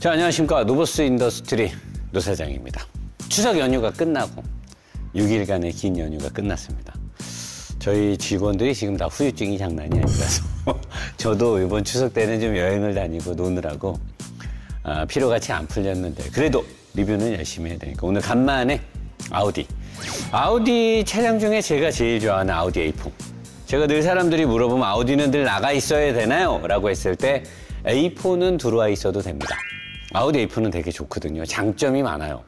자, 안녕하십니까. 노버스 인더스트리 노 사장입니다. 추석 연휴가 끝나고 6일간의 긴 연휴가 끝났습니다. 저희 직원들이 지금 다 후유증이 장난이 아니라서 저도 이번 추석 때는 좀 여행을 다니고 노느라고 피로가 채 안 풀렸는데 그래도 리뷰는 열심히 해야 되니까 오늘 간만에 아우디 차량 중에 제가 제일 좋아하는 아우디 A4. 제가 늘 사람들이 물어보면 아우디는 늘 나가 있어야 되나요? 라고 했을 때 A4는 들어와 있어도 됩니다. 아우디 A4는 되게 좋거든요. 장점이 많아요.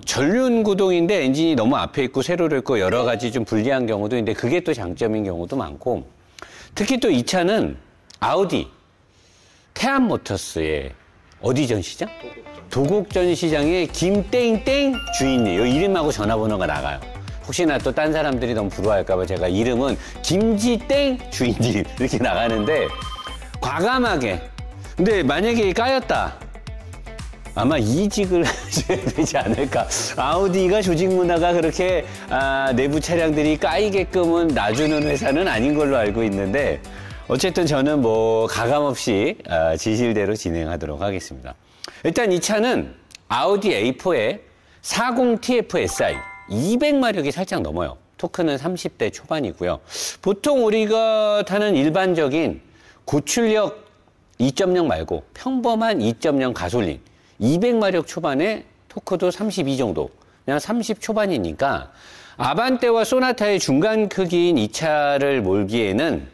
전륜 구동인데 엔진이 너무 앞에 있고 세로로 있고 여러 가지 좀 불리한 경우도 있는데 그게 또 장점인 경우도 많고, 특히 또 이 차는 아우디 태안 모터스의 어디전 시장? 도곡전 시장의 김땡땡 주인님, 이 이름하고 전화번호가 나가요. 혹시나 또 딴 사람들이 너무 부러워할까봐 제가 이름은 김지땡 주인님 이렇게 나가는데, 과감하게, 근데 만약에 까였다 아마 이직을 해줘야 되지 않을까. 아우디가 조직 문화가 그렇게 내부 차량들이 까이게끔은 놔주는 회사는 아닌 걸로 알고 있는데, 어쨌든 저는 뭐 가감없이 지실대로 진행하도록 하겠습니다. 일단 이 차는 아우디 A4의 40TFSI 200마력이 살짝 넘어요. 토크는 30대 초반이고요. 보통 우리가 타는 일반적인 고출력 2.0 말고 평범한 2.0 가솔린 200마력 초반에 토크도 32 정도, 그냥 30 초반이니까 아반떼와 소나타의 중간 크기인 이 차를 몰기에는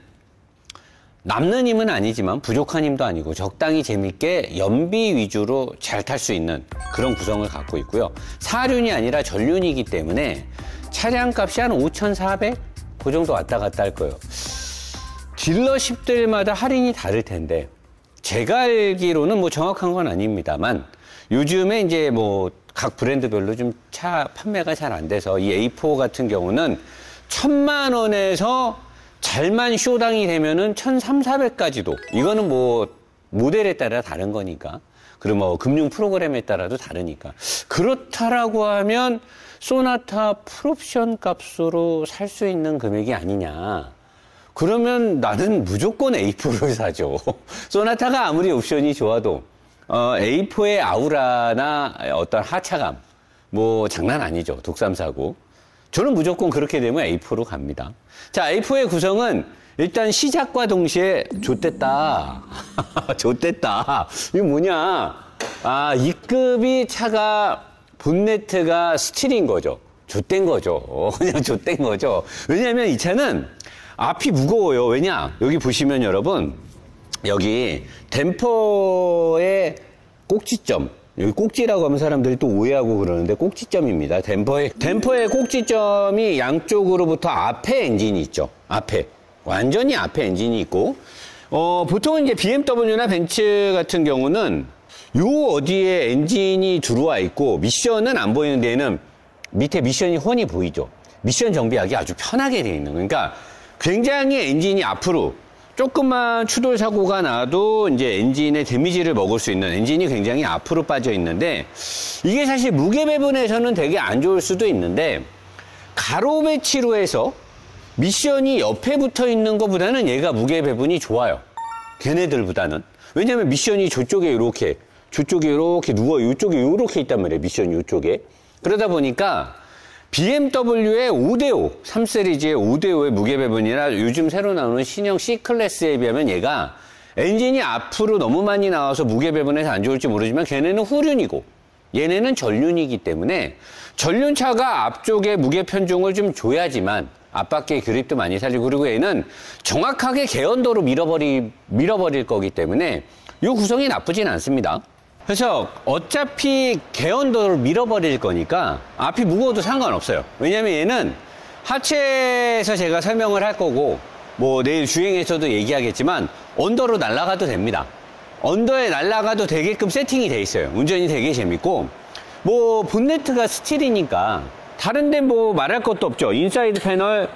남는 힘은 아니지만 부족한 힘도 아니고 적당히 재밌게 연비 위주로 잘 탈 수 있는 그런 구성을 갖고 있고요. 사륜이 아니라 전륜이기 때문에 차량값이 한 5,400? 그 정도 왔다 갔다 할 거예요. 딜러십들마다 할인이 다를 텐데 제가 알기로는 뭐 정확한 건 아닙니다만 요즘에 이제 뭐 각 브랜드별로 좀 차 판매가 잘 안 돼서 이 A4 같은 경우는 1,000만 원에서 잘만 쇼당이 되면은 1,300~1,400까지도, 이거는 뭐 모델에 따라 다른 거니까, 그리고 뭐 금융 프로그램에 따라도 다르니까, 그렇다라고 하면 소나타 풀옵션 값으로 살 수 있는 금액이 아니냐. 그러면 나는 무조건 A4를 사죠. 소나타가 아무리 옵션이 좋아도 A4의 아우라나 어떤 하차감 뭐 장난 아니죠. 독삼사고. 저는 무조건 그렇게 되면 A4로 갑니다. 자, A4의 구성은 일단 시작과 동시에 좋댔다. 좋댔다. 이게 뭐냐? 이 급이 차가 본네트가 스틸인 거죠. 좋댄 거죠. 그냥 좋댄 거죠. 왜냐하면 이 차는 앞이 무거워요. 왜냐? 여기 보시면 여러분, 여기 댐퍼의 꼭지점, 여기 꼭지라고 하면 사람들이 또 오해하고 그러는데 꼭지점입니다. 댐퍼의 꼭지점이 양쪽으로부터 앞에 엔진이 있죠. 앞에. 완전히 앞에 엔진이 있고, 보통은 이제 BMW나 벤츠 같은 경우는 요 어디에 엔진이 들어와 있고 미션은 안 보이는 데에는 밑에 미션이 훤히 보이죠. 미션 정비하기 아주 편하게 되어 있는 거예요. 그러니까 굉장히 엔진이 앞으로 조금만 추돌 사고가 나도 이제 엔진의 데미지를 먹을 수 있는, 엔진이 굉장히 앞으로 빠져 있는데, 이게 사실 무게 배분에서는 되게 안 좋을 수도 있는데, 가로 배치로 해서 미션이 옆에 붙어 있는 것보다는 얘가 무게 배분이 좋아요. 걔네들보다는. 왜냐면 미션이 저쪽에 이렇게 누워 이쪽에 이렇게 있단 말이에요. 미션이 이쪽에. 그러다 보니까 BMW의 5대5, 3시리즈의 5대5의 무게배분이나 요즘 새로 나오는 신형 C클래스에 비하면 얘가 엔진이 앞으로 너무 많이 나와서 무게배분에서 안 좋을지 모르지만 걔네는 후륜이고 얘네는 전륜이기 때문에 전륜차가 앞쪽에 무게 편중을 좀 줘야지만 앞바퀴 그립도 많이 살리고, 그리고 얘는 정확하게 개언도로 밀어버릴 거기 때문에 이 구성이 나쁘진 않습니다. 그래서 어차피 개언도를 밀어버릴 거니까 앞이 무거워도 상관없어요. 왜냐면 얘는 하체에서 제가 설명을 할 거고 뭐 내일 주행에서도 얘기하겠지만 언더로 날아가도 됩니다. 언더에 날아가도 되게끔 세팅이 돼 있어요. 운전이 되게 재밌고, 뭐 본네트가 스틸이니까 다른데 뭐 말할 것도 없죠. 인사이드 패널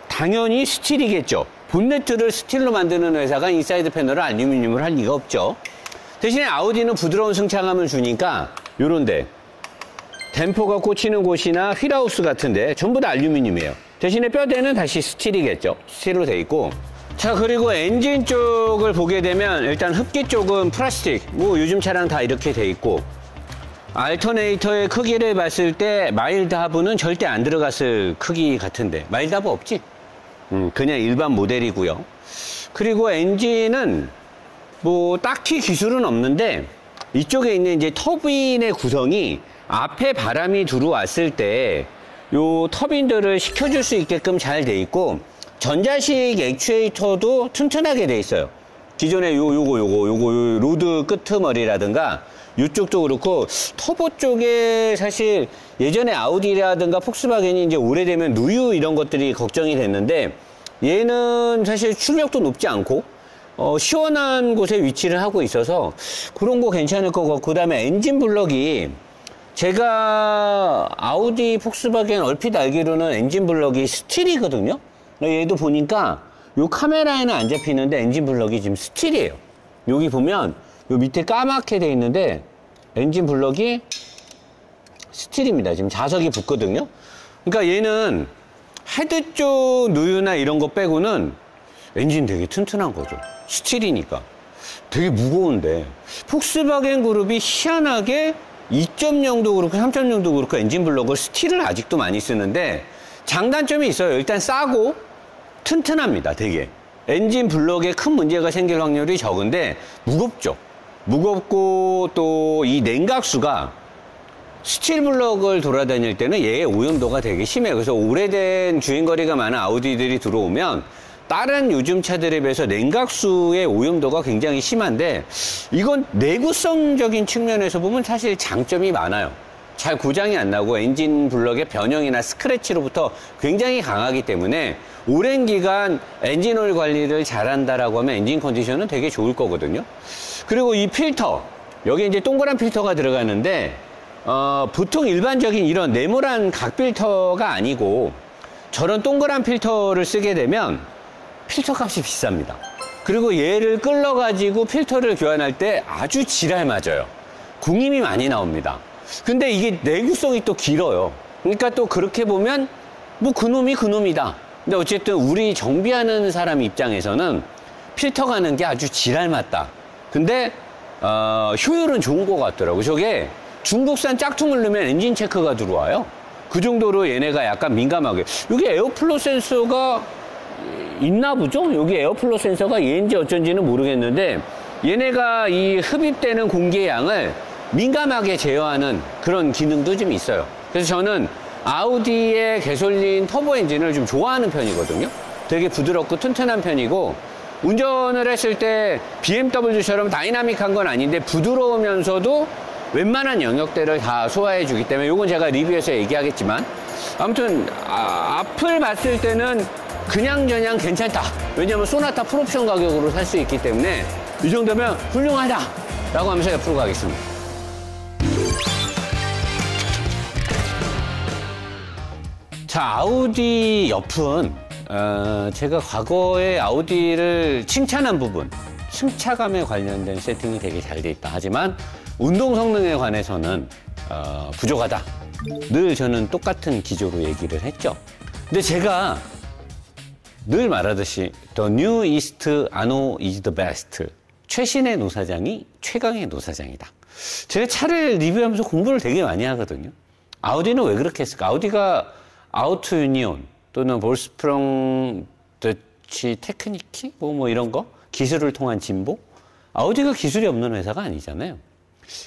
당연히 스틸이겠죠. 본네트를 스틸로 만드는 회사가 인사이드 패널을 알루미늄으로 할 리가 없죠. 대신에 아우디는 부드러운 승차감을 주니까 요런데 댐퍼가 꽂히는 곳이나 휠하우스 같은데 전부 다 알루미늄이에요. 대신에 뼈대는 다시 스틸이겠죠. 스틸로 돼 있고, 자, 그리고 엔진 쪽을 보게 되면 일단 흡기 쪽은 플라스틱, 뭐 요즘 차량 다 이렇게 돼 있고, 알터네이터의 크기를 봤을 때 마일드 하부는 절대 안 들어갔을 크기 같은데, 마일드 하부 없지? 그냥 일반 모델이고요. 그리고 엔진은 뭐 딱히 기술은 없는데, 이쪽에 있는 이제 터빈의 구성이 앞에 바람이 들어왔을 때 요 터빈들을 식혀줄 수 있게끔 잘 돼 있고, 전자식 액추에이터도 튼튼하게 돼 있어요. 기존에 요거 로드 끄트머리라든가 이쪽도 그렇고, 터보 쪽에 사실 예전에 아우디라든가 폭스바겐이 이제 오래되면 누유 이런 것들이 걱정이 됐는데, 얘는 사실 출력도 높지 않고 시원한 곳에 위치를 하고 있어서 그런 거 괜찮을 것 같고, 그 다음에 엔진 블럭이 제가 아우디 폭스바겐 얼핏 알기로는 엔진 블럭이 스틸이거든요. 얘도 보니까 요 카메라에는 안 잡히는데 엔진 블럭이 지금 스틸이에요. 여기 보면 요 밑에 까맣게 돼 있는데 엔진 블럭이 스틸입니다. 지금 자석이 붙거든요. 그러니까 얘는 헤드 쪽 누유나 이런 거 빼고는 엔진 되게 튼튼한 거죠. 스틸이니까. 되게 무거운데 폭스바겐 그룹이 희한하게 2.0도 그렇고 3.0도 그렇고 엔진 블럭을 스틸을 아직도 많이 쓰는데, 장단점이 있어요. 일단 싸고 튼튼합니다. 되게 엔진 블럭에 큰 문제가 생길 확률이 적은데 무겁죠. 무겁고 또 이 냉각수가 스틸 블럭을 돌아다닐 때는 얘의 오염도가 되게 심해요. 그래서 오래된 주행거리가 많은 아우디들이 들어오면 다른 요즘 차들에 비해서 냉각수의 오염도가 굉장히 심한데, 이건 내구성적인 측면에서 보면 사실 장점이 많아요. 잘 고장이 안 나고 엔진 블럭의 변형이나 스크래치로부터 굉장히 강하기 때문에 오랜 기간 엔진 오일 관리를 잘한다라고 하면 엔진 컨디션은 되게 좋을 거거든요. 그리고 이 필터, 여기 이제 동그란 필터가 들어가는데 보통 일반적인 이런 네모난 각 필터가 아니고 저런 동그란 필터를 쓰게 되면 필터 값이 비쌉니다. 그리고 얘를 끌러가지고 필터를 교환할 때 아주 지랄 맞아요. 공임이 많이 나옵니다. 근데 이게 내구성이 또 길어요. 그러니까 또 그렇게 보면 뭐 그놈이 그놈이다. 근데 어쨌든 우리 정비하는 사람 입장에서는 필터 가는 게 아주 지랄 맞다. 근데 효율은 좋은 것 같더라고요. 저게 중국산 짝퉁을 넣으면 엔진 체크가 들어와요. 그 정도로 얘네가 약간 민감하게. 여기 에어플로 센서가 있나 보죠? 여기 에어플로 센서가 얘인지 어쩐지는 모르겠는데, 얘네가 이 흡입되는 공기의 양을 민감하게 제어하는 그런 기능도 좀 있어요. 그래서 저는 아우디의 가솔린 터보 엔진을 좀 좋아하는 편이거든요. 되게 부드럽고 튼튼한 편이고, 운전을 했을 때 BMW처럼 다이나믹한 건 아닌데 부드러우면서도 웬만한 영역대를 다 소화해 주기 때문에, 이건 제가 리뷰에서 얘기하겠지만, 아무튼 앞을 봤을 때는 그냥저냥 괜찮다. 왜냐면 소나타 풀옵션 가격으로 살 수 있기 때문에 이 정도면 훌륭하다 라고 하면서 옆으로 가겠습니다. 자, 아우디 옆은 제가 과거에 아우디를 칭찬한 부분, 승차감에 관련된 세팅이 되게 잘 돼 있다. 하지만 운동 성능에 관해서는 부족하다. 늘 저는 똑같은 기조로 얘기를 했죠. 근데 제가 늘 말하듯이 The new East Ano is the best. 최신의 노사장이 최강의 노사장이다. 제가 차를 리뷰하면서 공부를 되게 많이 하거든요. 아우디는 왜 그렇게 했을까? 아우디가 아우토 유니온 또는 볼스프렁 더치 테크니키 뭐 이런 거 기술을 통한 진보? 아우디가 기술이 없는 회사가 아니잖아요.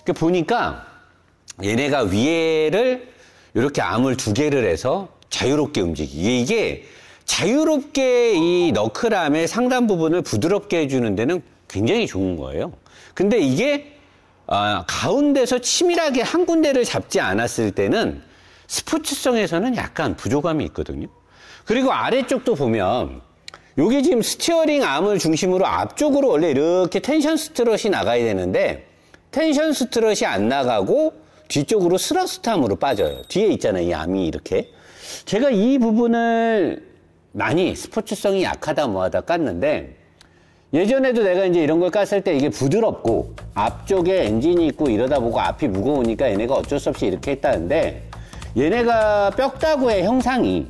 그러니까 보니까 얘네가 위에를 이렇게 암을 2개를 해서 자유롭게 움직이게, 이게 자유롭게 이 너클암의 상단 부분을 부드럽게 해주는 데는 굉장히 좋은 거예요. 근데 이게 가운데서 치밀하게 한 군데를 잡지 않았을 때는 스포츠성에서는 약간 부족함이 있거든요. 그리고 아래쪽도 보면 여기 지금 스티어링 암을 중심으로 앞쪽으로 원래 이렇게 텐션 스트럿이 나가야 되는데 텐션 스트럿이 안 나가고 뒤쪽으로 스러스트 암으로 빠져요. 뒤에 있잖아요, 이 암이 이렇게. 제가 이 부분을 많이 스포츠성이 약하다 뭐하다 깠는데, 예전에도 내가 이제 이런 걸 깠을 때 이게 부드럽고 앞쪽에 엔진이 있고 이러다 보고 앞이 무거우니까 얘네가 어쩔 수 없이 이렇게 했다는데, 얘네가 뼈다구의 형상이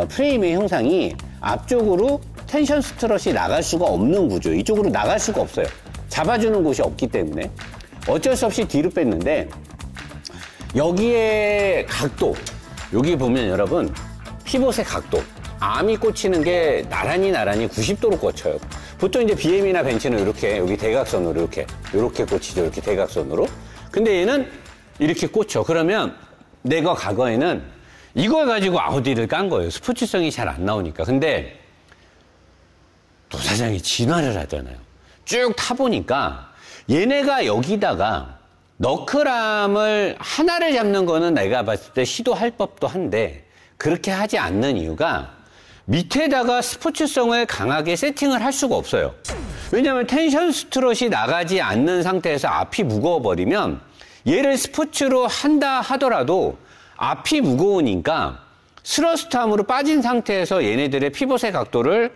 프레임의 형상이 앞쪽으로 텐션 스트럿이 나갈 수가 없는 구조. 이쪽으로 나갈 수가 없어요. 잡아주는 곳이 없기 때문에 어쩔 수 없이 뒤로 뺐는데, 여기에 각도, 여기 보면 여러분 피봇의 각도, 암이 꽂히는 게 나란히 90도로 꽂혀요. 보통 이제 BM이나 벤츠는 이렇게 여기 대각선으로 이렇게 꽂히죠. 이렇게 대각선으로. 근데 얘는 이렇게 꽂혀. 그러면 내가 과거에는 이걸 가지고 아우디를 깐 거예요. 스포츠성이 잘 안 나오니까. 근데 도사장이 진화를 하잖아요. 쭉 타보니까 얘네가 여기다가 너클암을 하나를 잡는 거는 내가 봤을 때 시도할 법도 한데, 그렇게 하지 않는 이유가 밑에다가 스포츠성을 강하게 세팅을 할 수가 없어요. 왜냐하면 텐션 스트럿이 나가지 않는 상태에서 앞이 무거워버리면 얘를 스포츠로 한다 하더라도 앞이 무거우니까 스러스트암으로 빠진 상태에서 얘네들의 피봇의 각도를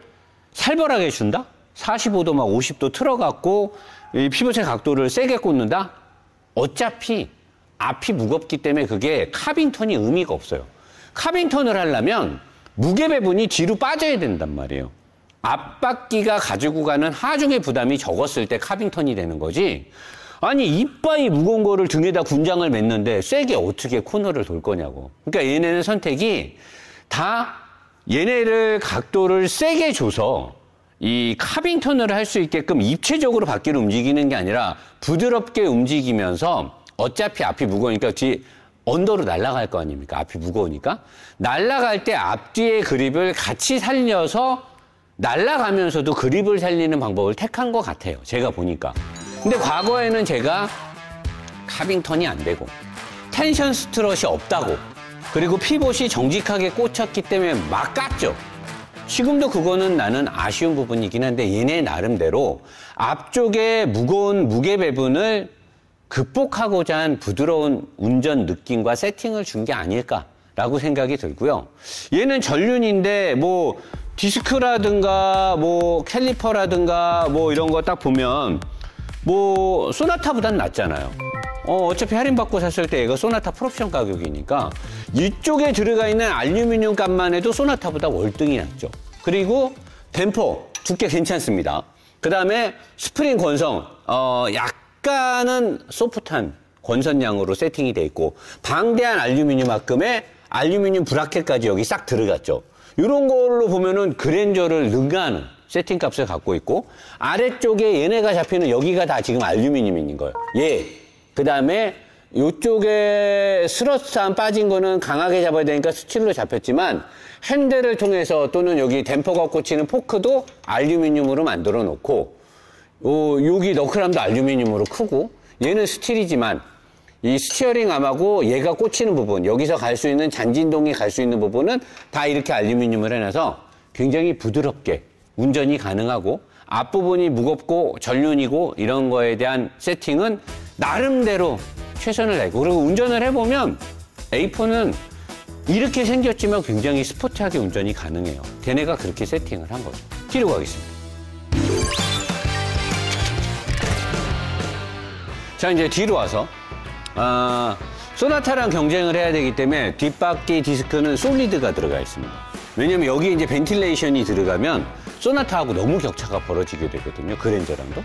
살벌하게 준다? 45도 막 50도 틀어갖고 이 피봇의 각도를 세게 꽂는다? 어차피 앞이 무겁기 때문에 그게 카빙턴이 의미가 없어요. 카빙턴을 하려면 무게 배분이 뒤로 빠져야 된단 말이에요. 앞바퀴가 가지고 가는 하중의 부담이 적었을 때 카빙턴이 되는 거지. 아니, 이빠이 무거운 거를 등에다 군장을 맸는데 세게 어떻게 코너를 돌 거냐고. 그러니까 얘네는 선택이 다 얘네를 각도를 세게 줘서 이 카빙턴을 할 수 있게끔 입체적으로 바퀴를 움직이는 게 아니라 부드럽게 움직이면서, 어차피 앞이 무거우니까 언더로 날아갈 거 아닙니까? 앞이 무거우니까. 날아갈 때 앞뒤의 그립을 같이 살려서 날아가면서도 그립을 살리는 방법을 택한 것 같아요. 제가 보니까. 근데 과거에는 제가 카빙턴이 안 되고 텐션 스트럿이 없다고, 그리고 피봇이 정직하게 꽂혔기 때문에 막 깠죠. 지금도 그거는 나는 아쉬운 부분이긴 한데, 얘네 나름대로 앞쪽에 무거운 무게 배분을 극복하고자 한 부드러운 운전 느낌과 세팅을 준 게 아닐까라고 생각이 들고요. 얘는 전륜인데 뭐 디스크라든가 뭐 캘리퍼라든가 뭐 이런 거 딱 보면 뭐 소나타보단 낫잖아요. 어차피 할인받고 샀을 때 얘가 소나타 풀옵션 가격이니까 이쪽에 들어가 있는 알루미늄 값만 해도 소나타보다 월등히 낫죠. 그리고 댐퍼 두께 괜찮습니다. 그 다음에 스프링 권성, 약간은 소프트한 권선량으로 세팅이 돼 있고, 방대한 알루미늄 합금에 알루미늄 브라켓까지 여기 싹 들어갔죠. 이런 걸로 보면은 그랜저를 능가하는 세팅 값을 갖고 있고, 아래쪽에 얘네가 잡히는 여기가 다 지금 알루미늄인 거예요. 그 다음에 이쪽에 스러스트암 빠진 거는 강하게 잡아야 되니까 스틸로 잡혔지만, 핸들을 통해서 또는 여기 댐퍼가 꽂히는 포크도 알루미늄으로 만들어 놓고, 여기 너클암도 알루미늄으로 크고, 얘는 스틸이지만 이 스티어링 암하고 얘가 꽂히는 부분, 여기서 갈 수 있는 잔진동이 갈 수 있는 부분은 다 이렇게 알루미늄을 해놔서 굉장히 부드럽게 운전이 가능하고, 앞부분이 무겁고 전륜이고 이런 거에 대한 세팅은 나름대로 최선을 다했고, 그리고 운전을 해보면 A4는 이렇게 생겼지만 굉장히 스포티하게 운전이 가능해요. 걔네가 그렇게 세팅을 한 거죠. 뒤로 가겠습니다. 자, 이제 뒤로 와서 소나타랑 경쟁을 해야 되기 때문에 뒷바퀴 디스크는 솔리드가 들어가 있습니다. 왜냐면 여기 이제 벤틸레이션이 들어가면 소나타하고 너무 격차가 벌어지게 되거든요. 그랜저랑도.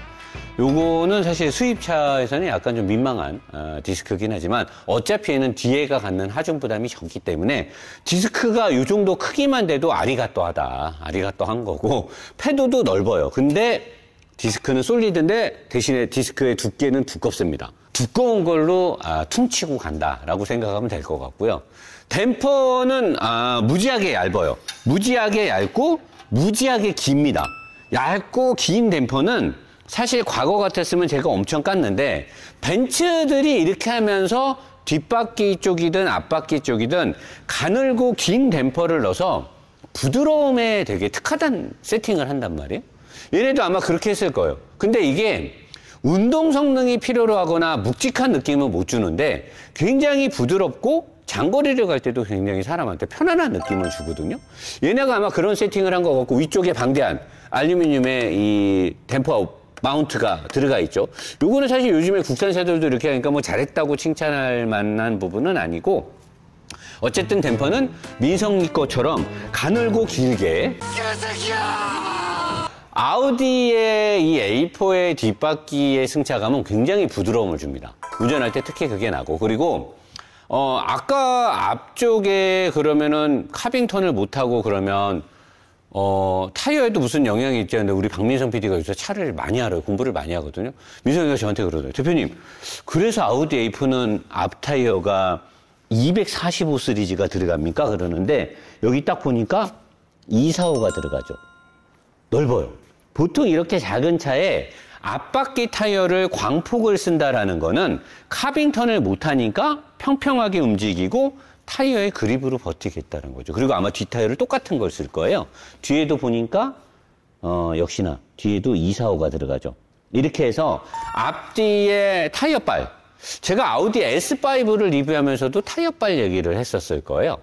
요거는 사실 수입차에서는 약간 좀 민망한 디스크긴 하지만, 어차피 얘는 뒤에가 갖는 하중 부담이 적기 때문에 디스크가 요 정도 크기만 돼도 아리가또한 거고, 패도도 넓어요. 근데 디스크는 솔리드인데 대신에 디스크의 두께는 두껍습니다. 두꺼운 걸로 퉁치고 간다라고 생각하면 될 것 같고요. 댐퍼는 무지하게 얇아요. 무지하게 얇고 무지하게 깁니다. 얇고 긴 댐퍼는 사실 과거 같았으면 제가 엄청 깠는데, 벤츠들이 이렇게 하면서 뒷바퀴 쪽이든 앞바퀴 쪽이든 가늘고 긴 댐퍼를 넣어서 부드러움에 되게 특화된 세팅을 한단 말이에요. 얘네도 아마 그렇게 했을 거예요. 근데 이게 운동 성능이 필요로 하거나 묵직한 느낌은 못 주는데 굉장히 부드럽고 장거리를 갈 때도 굉장히 사람한테 편안한 느낌을 주거든요. 얘네가 아마 그런 세팅을 한 것 같고, 위쪽에 방대한 알루미늄의 이 댐퍼 마운트가 들어가 있죠. 요거는 사실 요즘에 국산차들도 이렇게 하니까 뭐 잘했다고 칭찬할 만한 부분은 아니고, 어쨌든 댐퍼는 민성이 것처럼 가늘고 길게 아우디의 이 A4의 뒷바퀴의 승차감은 굉장히 부드러움을 줍니다. 운전할 때 특히 그게 나고, 그리고 아까 앞쪽에 그러면은 카빙턴을 못하고 그러면 타이어에도 무슨 영향이 있지 않는데, 우리 박민성 PD가 요새 차를 많이 알아요. 공부를 많이 하거든요. 민성이가 저한테 그러더라고요. 대표님, 그래서 아우디 A4는 앞 타이어가 245 시리즈가 들어갑니까? 그러는데 여기 딱 보니까 245가 들어가죠. 넓어요. 보통 이렇게 작은 차에 앞바퀴 타이어를 광폭을 쓴다라는 거는 카빙턴을 못하니까 평평하게 움직이고 타이어의 그립으로 버티겠다는 거죠. 그리고 아마 뒷 타이어를 똑같은 걸 쓸 거예요. 뒤에도 보니까 역시나 뒤에도 245가 들어가죠. 이렇게 해서 앞뒤에 타이어빨, 제가 아우디 S5를 리뷰하면서도 타이어빨 얘기를 했었을 거예요.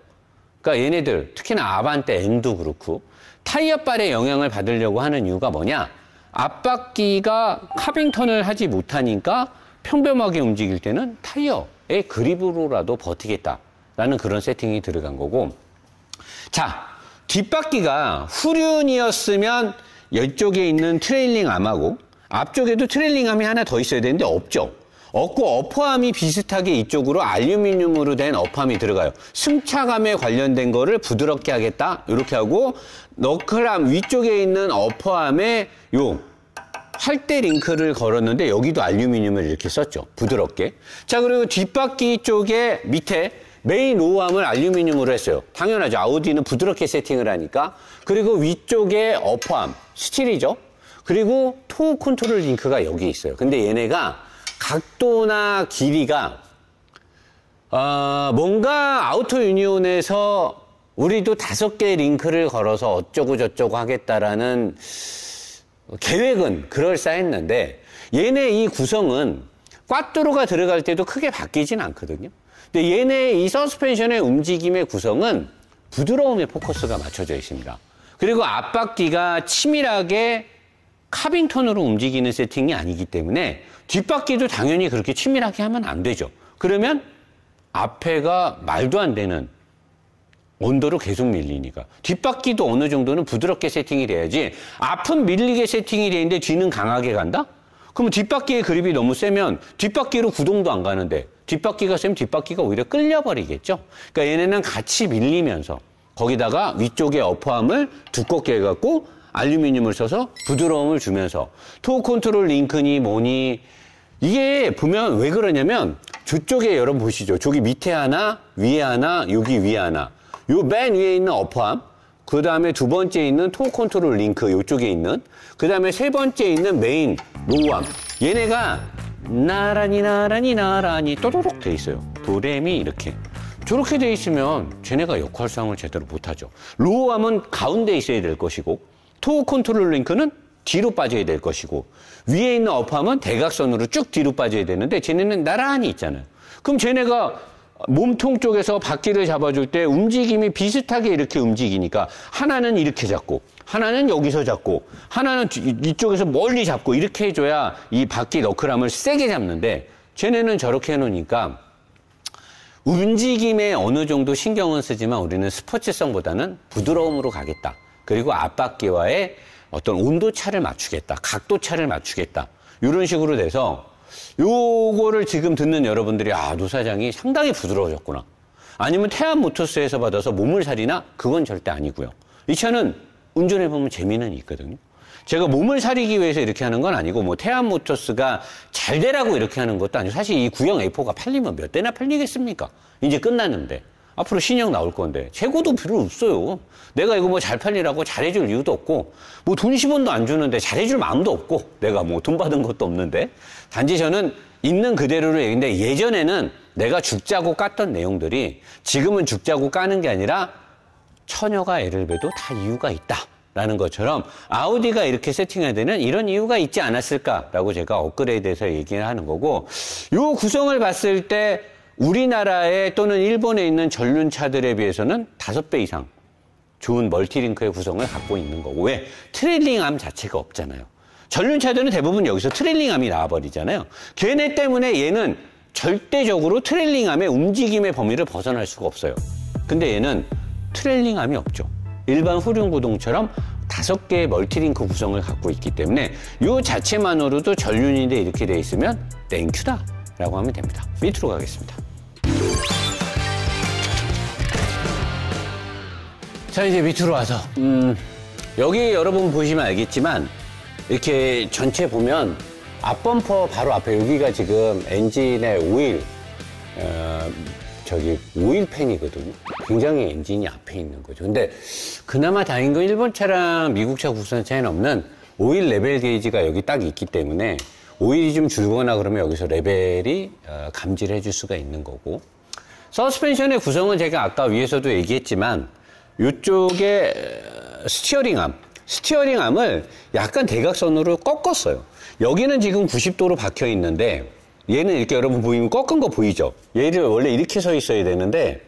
그러니까 얘네들 특히나 아반떼 N도 그렇고 타이어빨의 영향을 받으려고 하는 이유가 뭐냐? 앞바퀴가 카빙턴을 하지 못하니까 평범하게 움직일 때는 타이어의 그립으로라도 버티겠다라는 그런 세팅이 들어간 거고, 자, 뒷바퀴가 후륜이었으면 이쪽에 있는 트레일링 암하고 앞쪽에도 트레일링 암이 하나 더 있어야 되는데 없죠. 없고 어퍼암이 비슷하게 이쪽으로 알루미늄으로 된 어퍼암이 들어가요. 승차감에 관련된 거를 부드럽게 하겠다 이렇게 하고, 너클암 위쪽에 있는 어퍼암에 요 활대 링크를 걸었는데 여기도 알루미늄을 이렇게 썼죠. 부드럽게. 자, 그리고 뒷바퀴 쪽에 밑에 메인 로우암을 알루미늄으로 했어요. 당연하죠. 아우디는 부드럽게 세팅을 하니까. 그리고 위쪽에 어퍼암 스틸이죠. 그리고 토어 컨트롤 링크가 여기 있어요. 근데 얘네가 각도나 길이가 뭔가 아우토 유니온에서 우리도 5개 링크를 걸어서 어쩌고 저쩌고 하겠다라는 계획은 그럴싸했는데, 얘네 이 구성은 꽈뚜로가 들어갈 때도 크게 바뀌진 않거든요. 근데 얘네 이 서스펜션의 움직임의 구성은 부드러움에 포커스가 맞춰져 있습니다. 그리고 앞바퀴가 치밀하게 카빙턴으로 움직이는 세팅이 아니기 때문에 뒷바퀴도 당연히 그렇게 치밀하게 하면 안 되죠. 그러면 앞에가 말도 안 되는 온도로 계속 밀리니까. 뒷바퀴도 어느 정도는 부드럽게 세팅이 돼야지, 앞은 밀리게 세팅이 돼 있는데 뒤는 강하게 간다? 그러면 뒷바퀴의 그립이 너무 세면 뒷바퀴로 구동도 안 가는데, 뒷바퀴가 세면 뒷바퀴가 오히려 끌려버리겠죠. 그러니까 얘네는 같이 밀리면서 거기다가 위쪽에 어퍼암을 두껍게 해갖고 알루미늄을 써서 부드러움을 주면서 토어 컨트롤 링크니 뭐니, 이게 보면 왜 그러냐면 저쪽에 여러분 보시죠. 저기 밑에 하나, 위에 하나, 여기 위에 하나. 요 맨 위에 있는 어퍼암, 그 다음에 두 번째 있는 토어 컨트롤 링크 요쪽에 있는, 그 다음에 세 번째 있는 메인 로우암. 얘네가 나란히 또로록 돼 있어요. 도레미 이렇게. 저렇게 돼 있으면 쟤네가 역할 수행을 제대로 못하죠. 로우암은 가운데 있어야 될 것이고, 토어 컨트롤 링크는 뒤로 빠져야 될 것이고, 위에 있는 어퍼암은 대각선으로 쭉 뒤로 빠져야 되는데 쟤네는 나란히 있잖아요. 그럼 쟤네가 몸통 쪽에서 바퀴를 잡아줄 때 움직임이 비슷하게 이렇게 움직이니까 하나는 이렇게 잡고, 하나는 여기서 잡고, 하나는 이쪽에서 멀리 잡고, 이렇게 해줘야 이 바퀴 너클함을 세게 잡는데, 쟤네는 저렇게 해놓으니까 움직임에 어느 정도 신경은 쓰지만 우리는 스포츠성보다는 부드러움으로 가겠다. 그리고 앞바퀴와의 어떤 온도차를 맞추겠다. 각도차를 맞추겠다. 이런 식으로 돼서 요거를 지금 듣는 여러분들이, 아, 노 사장이 상당히 부드러워졌구나. 아니면 태안 모터스에서 받아서 몸을살이나? 그건 절대 아니고요. 이 차는 운전해보면 재미는 있거든요. 제가 몸을 사리기 위해서 이렇게 하는 건 아니고, 뭐 태안 모터스가 잘 되라고 이렇게 하는 것도 아니고, 사실 이 구형 A4가 팔리면 몇 대나 팔리겠습니까? 이제 끝났는데. 앞으로 신형 나올 건데 재고도 필요 없어요. 내가 이거 뭐 잘 팔리라고 잘해줄 이유도 없고, 뭐 돈 10원도 안 주는데 잘해줄 마음도 없고, 내가 뭐 돈 받은 것도 없는데. 단지 저는 있는 그대로를 얘기인데, 예전에는 내가 죽자고 깠던 내용들이 지금은 죽자고 까는 게 아니라 처녀가 애를 베도 다 이유가 있다라는 것처럼 아우디가 이렇게 세팅해야 되는 이런 이유가 있지 않았을까라고 제가 업그레이드해서 얘기를 하는 거고, 요 구성을 봤을 때 우리나라에 또는 일본에 있는 전륜차들에 비해서는 5배 이상 좋은 멀티링크의 구성을 갖고 있는 거고, 왜? 트레일링암 자체가 없잖아요. 전륜차들은 대부분 여기서 트레일링암이 나와버리잖아요. 걔네 때문에 얘는 절대적으로 트레일링암의 움직임의 범위를 벗어날 수가 없어요. 근데 얘는 트레일링암이 없죠. 일반 후륜구동처럼 5개의 멀티링크 구성을 갖고 있기 때문에 이 자체만으로도 전륜인데 이렇게 돼 있으면 땡큐다 라고 하면 됩니다. 밑으로 가겠습니다. 자, 이제 밑으로 와서 여기 여러분 보시면 알겠지만 이렇게 전체 보면 앞범퍼 바로 앞에 여기가 지금 엔진의 오일 팬이거든요. 굉장히 엔진이 앞에 있는 거죠. 근데 그나마 다행인 건 일본 차랑 미국 차 국산 차에는 없는 오일 레벨 게이지가 여기 딱 있기 때문에 오일이 좀 줄거나 그러면 여기서 레벨이 감지를 해줄 수가 있는 거고, 서스펜션의 구성은 제가 아까 위에서도 얘기했지만 이쪽에 스티어링암을 약간 대각선으로 꺾었어요. 여기는 지금 90도로 박혀 있는데 얘는 이렇게 여러분 보이면 꺾은 거 보이죠? 얘를 원래 이렇게 서 있어야 되는데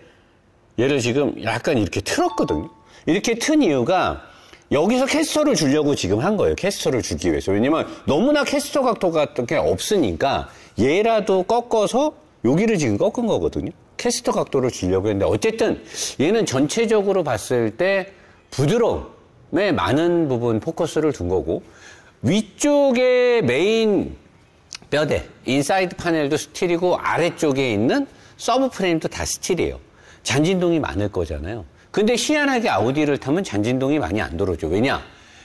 얘를 지금 약간 이렇게 틀었거든요. 이렇게 튼 이유가 여기서 캐스터를 주려고 지금 한 거예요. 캐스터를 주기 위해서. 왜냐면 너무나 캐스터 각도 같은 게 없으니까 얘라도 꺾어서 여기를 지금 꺾은 거거든요. 캐스터 각도를 주려고 했는데 어쨌든 얘는 전체적으로 봤을 때 부드러움에 많은 부분 포커스를 둔 거고, 위쪽에 메인 뼈대, 인사이드 파넬도 스틸이고 아래쪽에 있는 서브 프레임도 다 스틸이에요. 잔진동이 많을 거잖아요. 근데 희한하게 아우디를 타면 잔진동이 많이 안 들어오죠. 왜냐?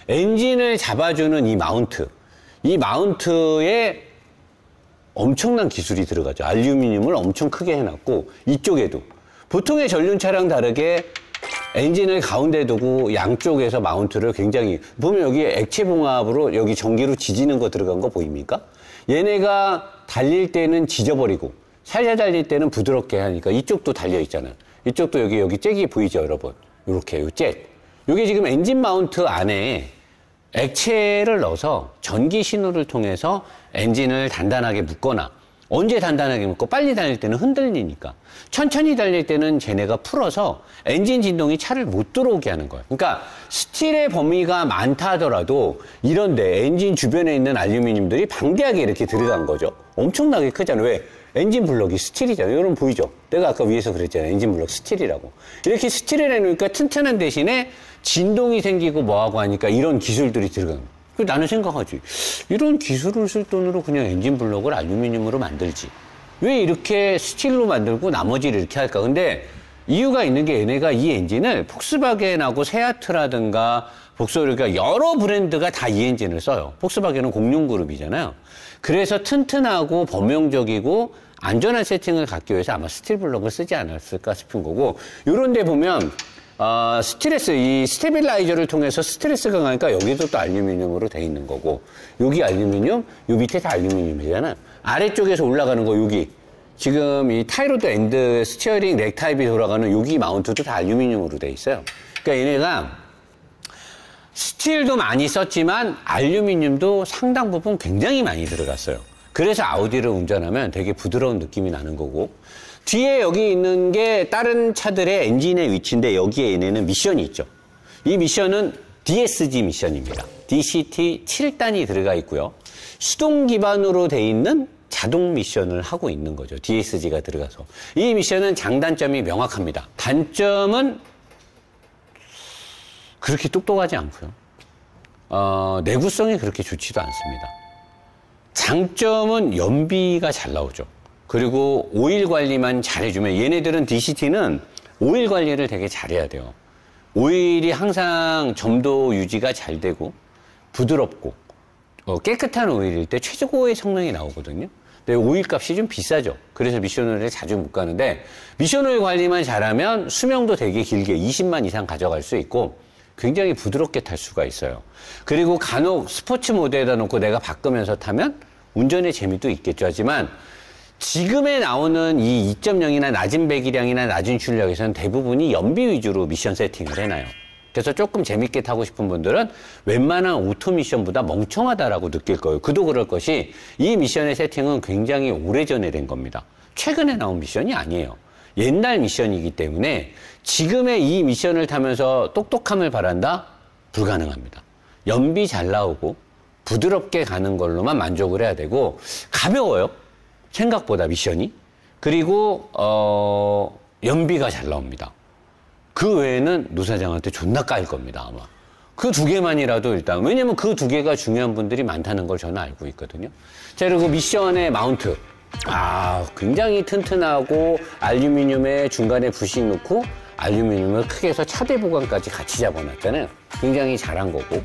엔진을 잡아주는 이 마운트에 엄청난 기술이 들어가죠. 알루미늄을 엄청 크게 해놨고, 이쪽에도 보통의 전륜차랑 다르게 엔진을 가운데 두고 양쪽에서 마운트를 굉장히, 보면 여기 액체 봉합으로 여기 전기로 지지는 거 들어간 거 보입니까? 얘네가 달릴 때는 지져버리고 살살 달릴 때는 부드럽게 하니까 이쪽도 달려 있잖아요. 이쪽도 여기 잭이 보이죠, 여러분? 요렇게 요 잭. 요게 지금 엔진 마운트 안에 액체를 넣어서 전기 신호를 통해서 엔진을 단단하게 묶거나, 언제 단단하게 묶고 빨리 달릴 때는 흔들리니까, 천천히 달릴 때는 쟤네가 풀어서 엔진 진동이 차를 못 들어오게 하는 거예요. 그러니까 스틸의 범위가 많다 하더라도 이런데 엔진 주변에 있는 알루미늄들이 방대하게 이렇게 들어간 거죠. 엄청나게 크잖아요. 왜? 엔진 블럭이 스틸이잖아요. 여러분 보이죠? 내가 아까 위에서 그랬잖아요. 엔진 블럭 스틸이라고. 이렇게 스틸을 해놓으니까 튼튼한 대신에 진동이 생기고 뭐하고 하니까 이런 기술들이 들어가는 거예요. 나는 생각하지, 이런 기술을 쓸 돈으로 그냥 엔진 블럭을 알루미늄으로 만들지, 왜 이렇게 스틸로 만들고 나머지를 이렇게 할까? 근데 이유가 있는 게, 얘네가 이 엔진을 폭스바겐하고 세아트라든가 복소리가 여러 브랜드가 다 이 엔진을 써요. 폭스바겐은 공룡 그룹이잖아요. 그래서 튼튼하고 범용적이고 안전한 세팅을 갖기 위해서 아마 스틸 블럭을 쓰지 않았을까 싶은 거고, 요런 데 보면 이 스테빌라이저를 통해서 스트레스가 가니까 여기도 또 알루미늄으로 돼 있는 거고, 여기 알루미늄, 요 밑에 다 알루미늄이잖아요. 아래쪽에서 올라가는 거, 여기 지금 이 타이로드 엔드 스티어링 렉 타입이 돌아가는 여기 마운트도 다 알루미늄으로 돼 있어요. 그러니까 얘네가 스틸도 많이 썼지만 알루미늄도 상당 부분 굉장히 많이 들어갔어요. 그래서 아우디를 운전하면 되게 부드러운 느낌이 나는 거고, 뒤에 여기 있는 게 다른 차들의 엔진의 위치인데 여기에 얘네는 미션이 있죠. 이 미션은 DSG 미션입니다. DCT 7단이 들어가 있고요. 수동 기반으로 돼 있는 자동 미션을 하고 있는 거죠. DSG가 들어가서. 이 미션은 장단점이 명확합니다. 단점은 그렇게 똑똑하지 않고요. 내구성이 그렇게 좋지도 않습니다. 장점은 연비가 잘 나오죠. 그리고 오일 관리만 잘해주면, 얘네들은 DCT는 오일 관리를 되게 잘해야 돼요. 오일이 항상 점도 유지가 잘 되고 부드럽고 깨끗한 오일일 때 최고의 성능이 나오거든요. 근데 오일 값이 좀 비싸죠. 그래서 미션오일에 자주 못 가는데, 미션오일 관리만 잘하면 수명도 되게 길게 20만 이상 가져갈 수 있고 굉장히 부드럽게 탈 수가 있어요. 그리고 간혹 스포츠 모드에다 놓고 내가 바꾸면서 타면 운전의 재미도 있겠죠. 하지만 지금에 나오는 이 2.0이나 낮은 배기량이나 낮은 출력에서는 대부분이 연비 위주로 미션 세팅을 해놔요. 그래서 조금 재밌게 타고 싶은 분들은 웬만한 오토 미션보다 멍청하다라고 느낄 거예요. 그도 그럴 것이, 이 미션의 세팅은 굉장히 오래전에 된 겁니다. 최근에 나온 미션이 아니에요. 옛날 미션이기 때문에 지금의 이 미션을 타면서 똑똑함을 바란다? 불가능합니다. 연비 잘 나오고 부드럽게 가는 걸로만 만족을 해야 되고, 가벼워요. 생각보다 미션이. 그리고 연비가 잘 나옵니다. 그 외에는 노사장한테 존나 까일 겁니다, 아마. 그 두 개만이라도 일단, 왜냐면 그 두 개가 중요한 분들이 많다는 걸 저는 알고 있거든요. 자, 그리고 미션의 마운트. 굉장히 튼튼하고 알루미늄에 중간에 부식 넣고 알루미늄을 크게 해서 차대 보강까지 같이 잡아놨잖아요. 굉장히 잘한 거고.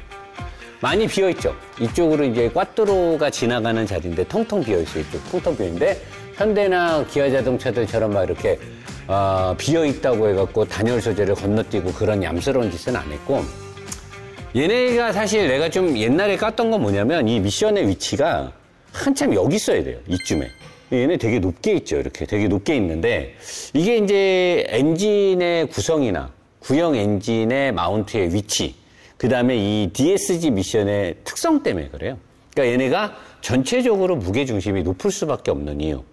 많이 비어있죠. 이쪽으로 이제 꽈뚜로가 지나가는 자리인데 텅텅 비어있어요. 이쪽 텅텅 비어있는데 현대나 기아 자동차들처럼 막 이렇게 비어있다고 해갖고 단열 소재를 건너뛰고 그런 얌스러운 짓은 안 했고, 얘네가 사실 내가 좀 옛날에 깠던 건 뭐냐면 이 미션의 위치가 한참 여기 있어야 돼요. 이쯤에. 얘네 되게 높게 있죠. 이렇게 되게 높게 있는데 이게 이제 엔진의 구성이나 구형 엔진의 마운트의 위치, 그 다음에 이 DSG 미션의 특성 때문에 그래요. 그러니까 얘네가 전체적으로 무게중심이 높을 수밖에 없는 이유.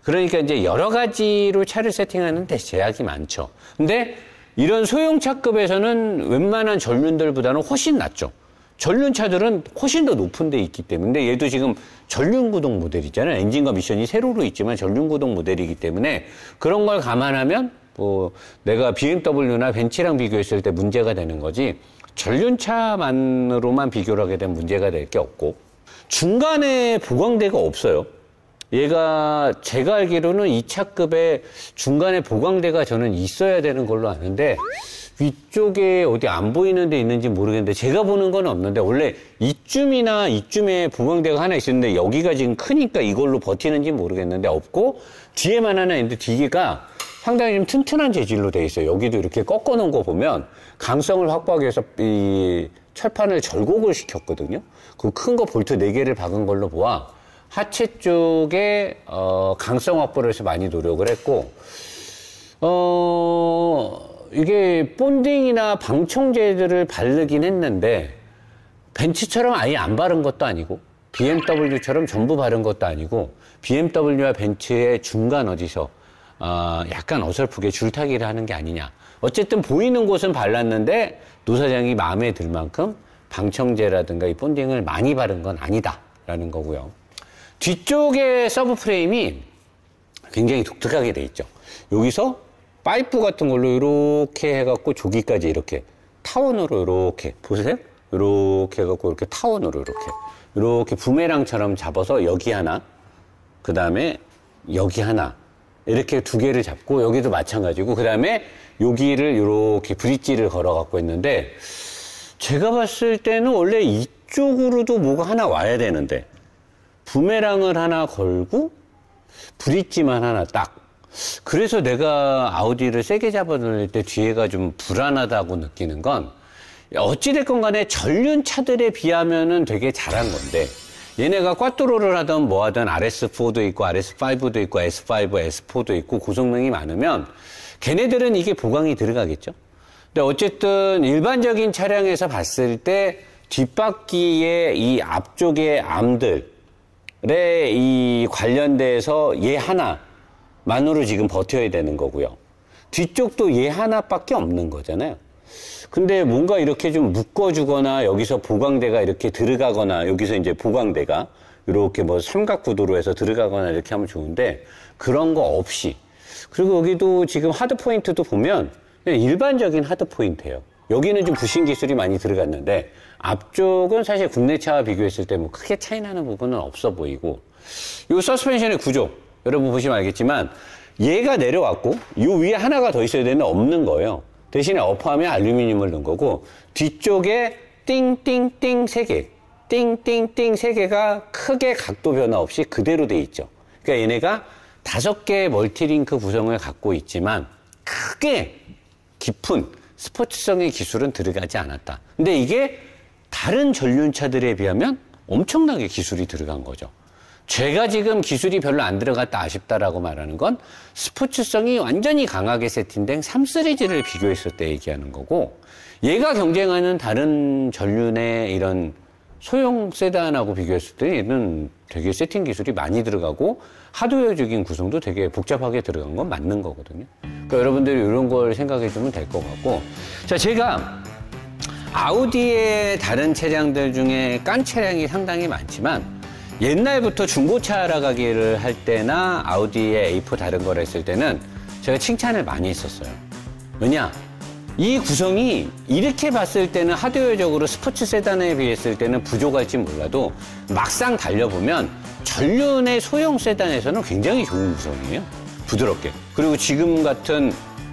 그러니까 이제 여러 가지로 차를 세팅하는 데 제약이 많죠. 근데 이런 소형차급에서는 웬만한 전륜들보다는 훨씬 낫죠. 전륜차들은 훨씬 더 높은 데 있기 때문에, 얘도 지금 전륜구동 모델이잖아요. 엔진과 미션이 세로로 있지만 전륜구동 모델이기 때문에 그런 걸 감안하면 뭐 내가 BMW나 벤츠랑 비교했을 때 문제가 되는 거지, 전륜차만으로만 비교를 하게 되면 문제가 될 게 없고, 중간에 보강대가 없어요. 얘가 제가 알기로는 이 차급에 중간에 보강대가 저는 있어야 되는 걸로 아는데 위쪽에 어디 안 보이는 데 있는지 모르겠는데 제가 보는 건 없는데, 원래 이쯤이나 이쯤에 보강대가 하나 있었는데 여기가 지금 크니까 이걸로 버티는지 모르겠는데 없고, 뒤에만 하나 있는데 뒤가 상당히 좀 튼튼한 재질로 돼 있어요. 여기도 이렇게 꺾어 놓은 거 보면 강성을 확보하기 위해서 이 철판을 절곡을 시켰거든요. 그 큰 거 볼트 4개를 박은 걸로 보아 하체 쪽에 강성 확보를 해서 많이 노력을 했고, 이게 본딩이나 방청제들을 바르긴 했는데 벤츠처럼 아예 안 바른 것도 아니고 BMW처럼 전부 바른 것도 아니고, BMW와 벤츠의 중간 어디서 약간 어설프게 줄타기를 하는 게 아니냐. 어쨌든 보이는 곳은 발랐는데 노사장이 마음에 들 만큼 방청제라든가 이 본딩을 많이 바른 건 아니다라는 거고요. 뒤쪽에 서브 프레임이 굉장히 독특하게 돼 있죠. 여기서 파이프 같은 걸로 이렇게 해갖고 조기까지 이렇게 타원으로 이렇게 보세요. 이렇게 해갖고 이렇게 타원으로 이렇게 부메랑처럼 잡아서 여기 하나, 그 다음에 여기 하나, 이렇게 두 개를 잡고 여기도 마찬가지고, 그 다음에 여기를 이렇게 브릿지를 걸어갖고 있는데, 제가 봤을 때는 원래 이쪽으로도 뭐가 하나 와야 되는데 부메랑을 하나 걸고 브릿지만 하나 딱. 그래서 내가 아우디를 세게 잡아놓을 때 뒤에가 좀 불안하다고 느끼는 건, 어찌됐건 간에 전륜차들에 비하면은 되게 잘한 건데, 얘네가 꽈뚜로를 하든 뭐 하든 RS4도 있고 RS5도 있고 S5, S4도 있고 고성능이 많으면 걔네들은 이게 보강이 들어가겠죠. 근데 어쨌든 일반적인 차량에서 봤을 때 뒷바퀴의 이 앞쪽의 암들에 이 관련돼서 얘 하나만으로 지금 버텨야 되는 거고요. 뒤쪽도 얘 하나밖에 없는 거잖아요. 근데 뭔가 이렇게 좀 묶어주거나 여기서 보강대가 이렇게 들어가거나 여기서 이제 보강대가 이렇게 뭐 삼각구도로 해서 들어가거나 이렇게 하면 좋은데 그런 거 없이, 그리고 여기도 지금 하드 포인트도 보면 그냥 일반적인 하드 포인트예요. 여기는 좀 부신 기술이 많이 들어갔는데 앞쪽은 사실 국내 차와 비교했을 때 뭐 크게 차이 나는 부분은 없어 보이고, 이 서스펜션의 구조 여러분 보시면 알겠지만 얘가 내려왔고 이 위에 하나가 더 있어야 되는데 없는 거예요. 대신에 업하면 알루미늄을 넣은 거고, 뒤쪽에 띵띵띵 3개, 띵띵띵 3개가 크게 각도 변화 없이 그대로 돼 있죠. 그러니까 얘네가 5개의 멀티링크 구성을 갖고 있지만 크게 깊은 스포츠성의 기술은 들어가지 않았다. 근데 이게 다른 전륜차들에 비하면 엄청나게 기술이 들어간 거죠. 제가 지금 기술이 별로 안 들어갔다 아쉽다라고 말하는 건 스포츠성이 완전히 강하게 세팅된 3 시리즈를 비교했을 때 얘기하는 거고, 얘가 경쟁하는 다른 전륜의 이런 소형 세단하고 비교했을 때 얘는 되게 세팅 기술이 많이 들어가고 하드웨어적인 구성도 되게 복잡하게 들어간 건 맞는 거거든요. 그러니까 여러분들이 이런 걸 생각해 주면 될 것 같고, 자, 제가 아우디의 다른 차량들 중에 깐 차량이 상당히 많지만 옛날부터 중고차 알아가기를 할 때나 아우디의 A4 다른 걸 했을 때는 제가 칭찬을 많이 했었어요. 왜냐? 이 구성이 이렇게 봤을 때는 하드웨어적으로 스포츠 세단에 비했을 때는 부족할지 몰라도 막상 달려보면 전륜의 소형 세단에서는 굉장히 좋은 구성이에요. 부드럽게. 그리고 지금 같은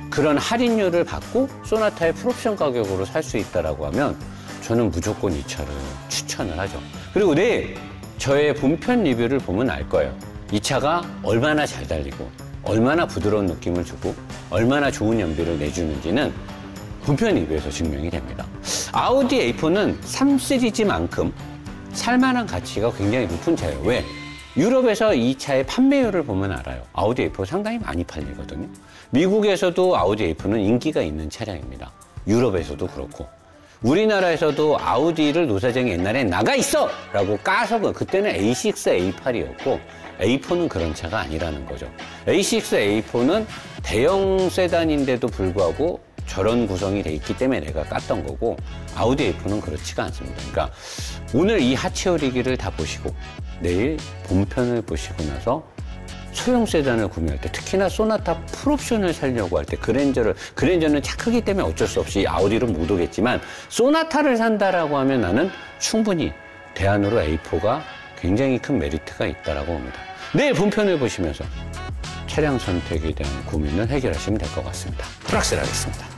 그런 할인율을 받고 소나타의 풀옵션 가격으로 살 수 있다라고 하면 저는 무조건 이 차를 추천을 하죠. 그리고 내일 저의 본편 리뷰를 보면 알 거예요. 이 차가 얼마나 잘 달리고 얼마나 부드러운 느낌을 주고 얼마나 좋은 연비를 내주는지는 본편 리뷰에서 증명이 됩니다. 아우디 A4는 3 시리즈만큼 살만한 가치가 굉장히 높은 차예요. 왜? 유럽에서 이 차의 판매율을 보면 알아요. 아우디 A4 상당히 많이 팔리거든요. 미국에서도 아우디 A4는 인기가 있는 차량입니다. 유럽에서도 그렇고. 우리나라에서도 아우디를 노사정이 옛날에 나가 있어! 라고 까서 그때는 A6, A8이었고 A4는 그런 차가 아니라는 거죠. A6, A4는 대형 세단인데도 불구하고 저런 구성이 돼 있기 때문에 내가 깠던 거고 아우디 A4는 그렇지가 않습니다. 그러니까 오늘 이 하체오리기를 다 보시고 내일 본편을 보시고 나서 소형 세단을 구매할 때 특히나 소나타 풀옵션을 살려고 할 때 그랜저는 차 크기 때문에 어쩔 수 없이 아우디로 못 오겠지만 소나타를 산다라고 하면 나는 충분히 대안으로 A4가 굉장히 큰 메리트가 있다라고 봅니다. 내일 본편을 보시면서 차량 선택에 대한 고민을 해결하시면 될 것 같습니다. 프락스를 하겠습니다.